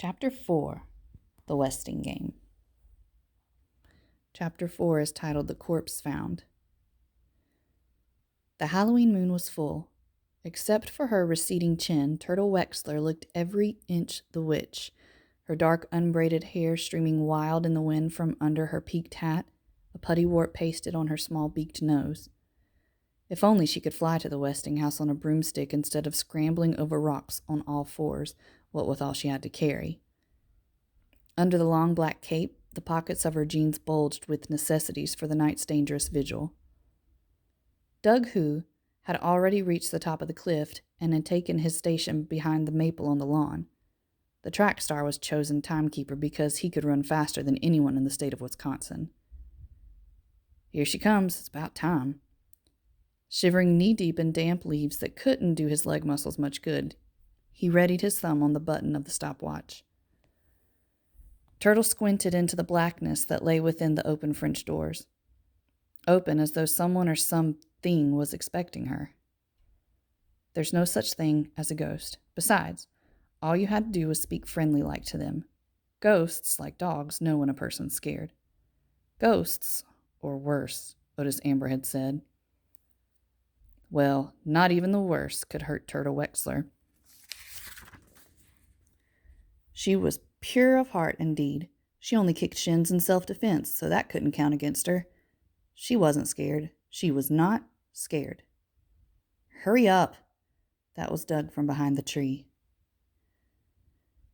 Chapter 4, The Westing Game. Chapter 4 is titled The Corpse Found. The Halloween moon was full. Except for her receding chin, Turtle Wexler looked every inch the witch, her dark unbraided hair streaming wild in the wind from under her peaked hat, a putty wart pasted on her small beaked nose. If only she could fly to the Westing house on a broomstick instead of scrambling over rocks on all fours, what with all she had to carry. Under the long black cape, the pockets of her jeans bulged with necessities for the night's dangerous vigil. Doug, who had already reached the top of the cliff and had taken his station behind the maple on the lawn. The track star was chosen timekeeper because he could run faster than anyone in the state of Wisconsin. Here she comes, it's about time. Shivering knee-deep in damp leaves that couldn't do his leg muscles much good, he readied his thumb on the button of the stopwatch. Turtle squinted into the blackness that lay within the open French doors. Open as though someone or something was expecting her. There's no such thing as a ghost. Besides, all you had to do was speak friendly-like to them. Ghosts, like dogs, know when a person's scared. Ghosts, or worse, Otis Amber had said. Well, not even the worst could hurt Turtle Wexler. She was pure of heart indeed. She only kicked shins in self-defense, so that couldn't count against her. She wasn't scared. She was not scared. Hurry up! That was Doug from behind the tree.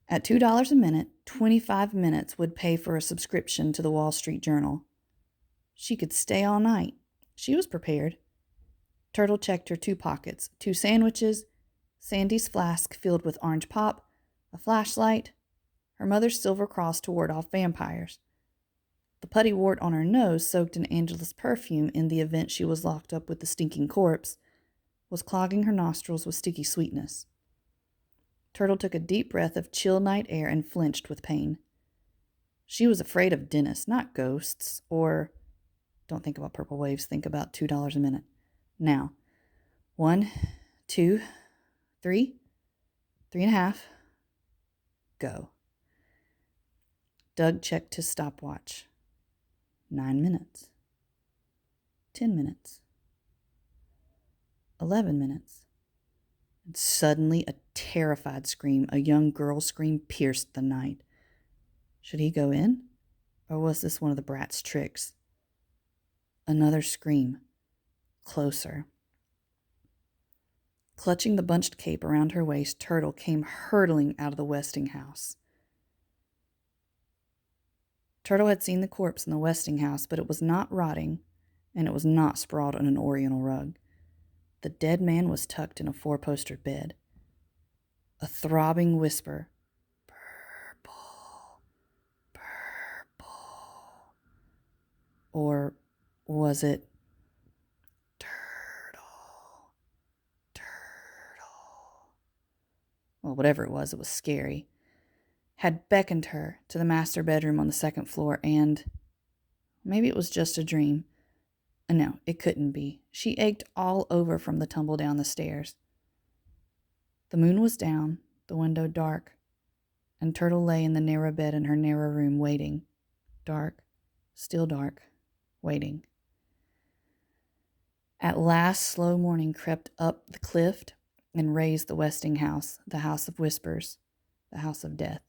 At $2 a minute, 25 minutes would pay for a subscription to the Wall Street Journal. She could stay all night. She was prepared. Turtle checked her 2 pockets, 2 sandwiches, Sandy's flask filled with orange pop, a flashlight, her mother's silver cross to ward off vampires. The putty wart on her nose, soaked in Angela's perfume in the event she was locked up with the stinking corpse, was clogging her nostrils with sticky sweetness. Turtle took a deep breath of chill night air and flinched with pain. She was afraid of dentists, not ghosts, or... Don't think about purple waves, think about $2 a minute. Now, 1, 2, 3, 3.5, go. Doug checked his stopwatch. 9 minutes. 10 minutes. 11 minutes. And suddenly a terrified scream, a young girl's scream, pierced the night. Should he go in? Or was this one of the brat's tricks? Another scream. Closer. Clutching the bunched cape around her waist, Turtle came hurtling out of the Westing house. Turtle had seen the corpse in the Westing house, but it was not rotting, and it was not sprawled on an oriental rug. The dead man was tucked in a 4-poster bed. A throbbing whisper. Purple. Purple. Or was it turtle? Turtle. Well, whatever it was scary. Had beckoned her to the master bedroom on the 2nd floor, and maybe it was just a dream. No, it couldn't be. She ached all over from the tumble down the stairs. The moon was down, the window dark, and Turtle lay in the narrow bed in her narrow room waiting. Dark, still dark, waiting. At last, slow morning crept up the cliff and raised the Westing house, the house of whispers, the house of death.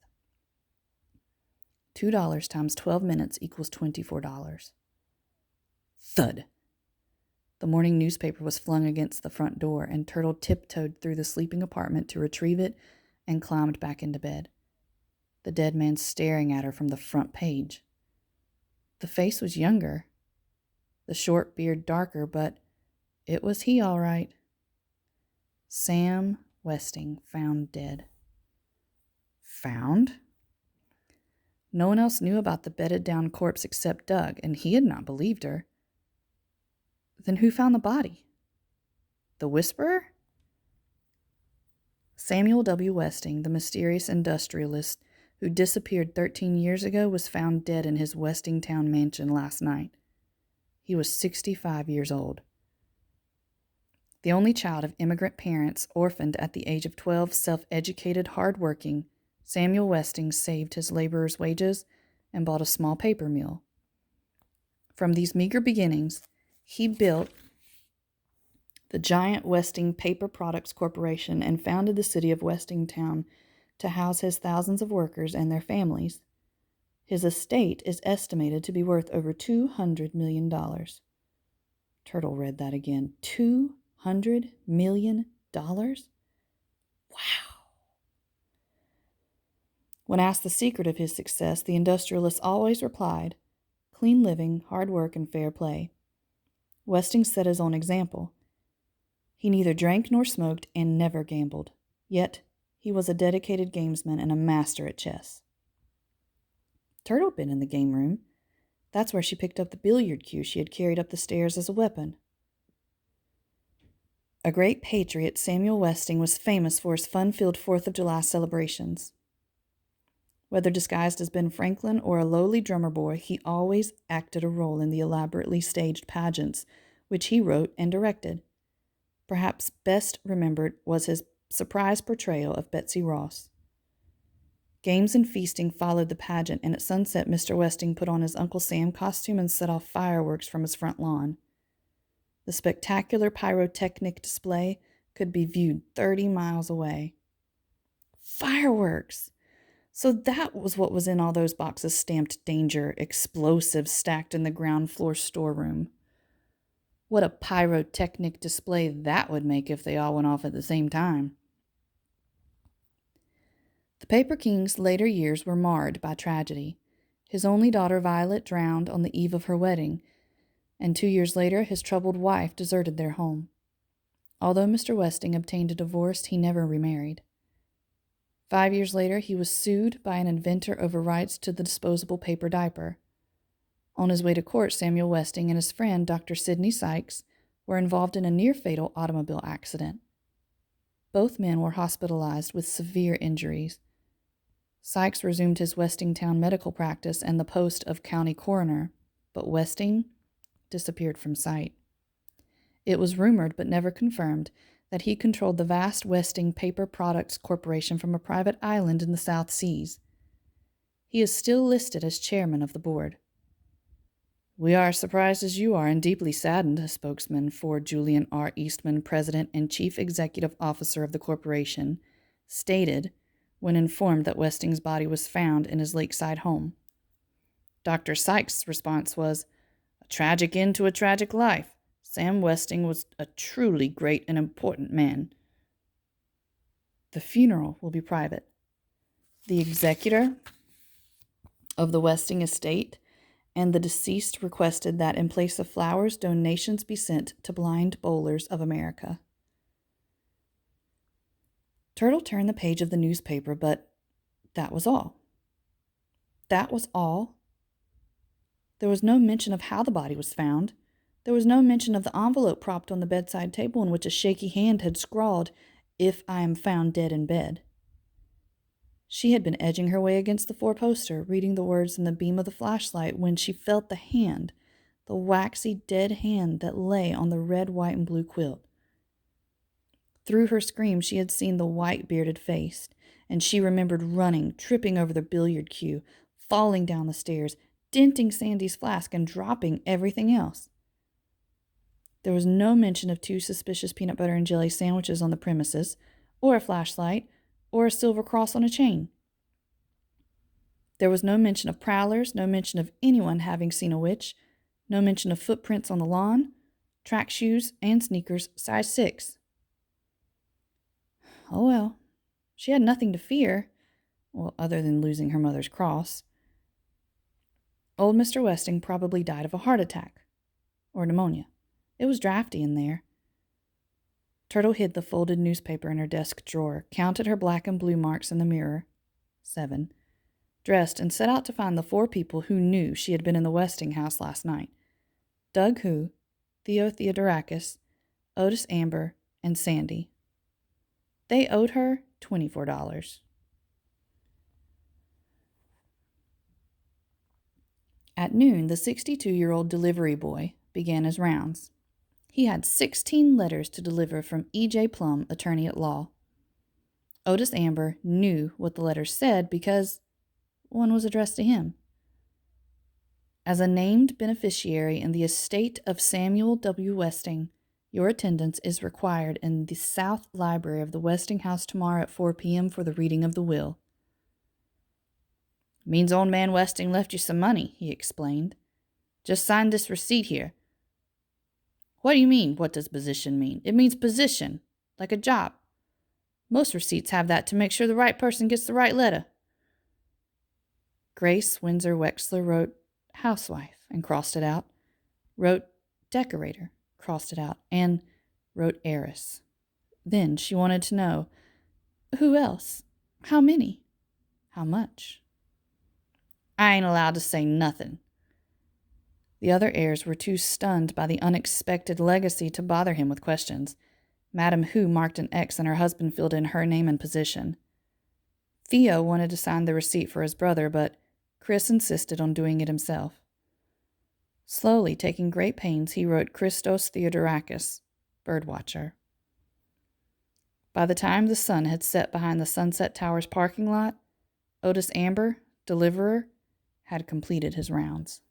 $2 times 12 minutes equals $24. Thud! The morning newspaper was flung against the front door, and Turtle tiptoed through the sleeping apartment to retrieve it and climbed back into bed. The dead man staring at her from the front page. The face was younger, the short beard darker, but it was he all right. Sam Westing found dead. Found? No one else knew about the bedded down corpse except Doug, and he had not believed her. Then who found the body? The Whisperer? Samuel W. Westing, the mysterious industrialist who disappeared 13 years ago, was found dead in his Westingtown mansion last night. He was 65 years old. The only child of immigrant parents, orphaned at the age of 12, self-educated, hard-working, Samuel Westing saved his laborers' wages and bought a small paper mill. From these meager beginnings, he built the giant Westing Paper Products Corporation and founded the city of Westingtown to house his thousands of workers and their families. His estate is estimated to be worth over $200 million. Turtle read that again. $200 million? Wow. When asked the secret of his success, the industrialist always replied, clean living, hard work, and fair play. Westing set his own example. He neither drank nor smoked and never gambled. Yet, he was a dedicated gamesman and a master at chess. Turtle had been in the game room. That's where she picked up the billiard cue she had carried up the stairs as a weapon. A great patriot, Samuel Westing was famous for his fun-filled 4th of July celebrations. Whether disguised as Ben Franklin or a lowly drummer boy, he always acted a role in the elaborately staged pageants, which he wrote and directed. Perhaps best remembered was his surprise portrayal of Betsy Ross. Games and feasting followed the pageant, and at sunset Mr. Westing put on his Uncle Sam costume and set off fireworks from his front lawn. The spectacular pyrotechnic display could be viewed 30 miles away. Fireworks! So that was what was in all those boxes stamped danger, explosives stacked in the ground floor storeroom. What a pyrotechnic display that would make if they all went off at the same time. The Paper King's later years were marred by tragedy. His only daughter Violet drowned on the eve of her wedding, and 2 years later his troubled wife deserted their home. Although Mr. Westing obtained a divorce, he never remarried. 5 years later, he was sued by an inventor over rights to the disposable paper diaper. On his way to court, Samuel Westing and his friend, Dr. Sidney Sykes, were involved in a near-fatal automobile accident. Both men were hospitalized with severe injuries. Sykes resumed his Westingtown medical practice and the post of county coroner, but Westing disappeared from sight. It was rumored, but never confirmed, that he controlled the vast Westing Paper Products Corporation from a private island in the South Seas. He is still listed as chairman of the board. "We are as surprised as you are and deeply saddened," a spokesman for Julian R. Eastman, president and chief executive officer of the corporation, stated when informed that Westing's body was found in his lakeside home. Dr. Sykes' response was, "A tragic end to a tragic life. Sam Westing was a truly great and important man." The funeral will be private. The executor of the Westing estate and the deceased requested that in place of flowers, donations be sent to blind bowlers of America. Turtle turned the page of the newspaper, but that was all. That was all. There was no mention of how the body was found. There was no mention of the envelope propped on the bedside table in which a shaky hand had scrawled, "If I am found dead in bed." She had been edging her way against the four-poster, reading the words in the beam of the flashlight, when she felt the hand, the waxy, dead hand that lay on the red, white, and blue quilt. Through her scream, she had seen the white, bearded face, and she remembered running, tripping over the billiard cue, falling down the stairs, denting Sandy's flask, and dropping everything else. There was no mention of 2 suspicious peanut butter and jelly sandwiches on the premises, or a flashlight, or a silver cross on a chain. There was no mention of prowlers, no mention of anyone having seen a witch, no mention of footprints on the lawn, track shoes, and sneakers size 6. Oh well, she had nothing to fear, well, other than losing her mother's cross. Old Mr. Westing probably died of a heart attack, or pneumonia. It was drafty in there. Turtle hid the folded newspaper in her desk drawer, counted her black and blue marks in the mirror, 7, dressed, and set out to find the 4 people who knew she had been in the Westing house last night: Doug Hu, Theo Theodorakis, Otis Amber, and Sandy. They owed her $24. At noon, the 62-year-old delivery boy began his rounds. He had 16 letters to deliver from E.J. Plum, attorney at law. Otis Amber knew what the letter said because one was addressed to him. As a named beneficiary in the estate of Samuel W. Westing, your attendance is required in the South Library of the Westing House tomorrow at 4 p.m. for the reading of the will. Means old man Westing left you some money, he explained. Just sign this receipt here. What do you mean, what does position mean? It means position, like a job. Most receipts have that to make sure the right person gets the right letter. Grace Windsor Wexler wrote housewife and crossed it out, wrote decorator, crossed it out, and wrote heiress. Then she wanted to know, who else? How many? How much? I ain't allowed to say nothing. The other heirs were too stunned by the unexpected legacy to bother him with questions. Madame Who marked an X and her husband filled in her name and position. Theo wanted to sign the receipt for his brother, but Chris insisted on doing it himself. Slowly, taking great pains, he wrote Christos Theodorakis, birdwatcher. By the time the sun had set behind the Sunset Towers parking lot, Otis Amber, deliverer, had completed his rounds.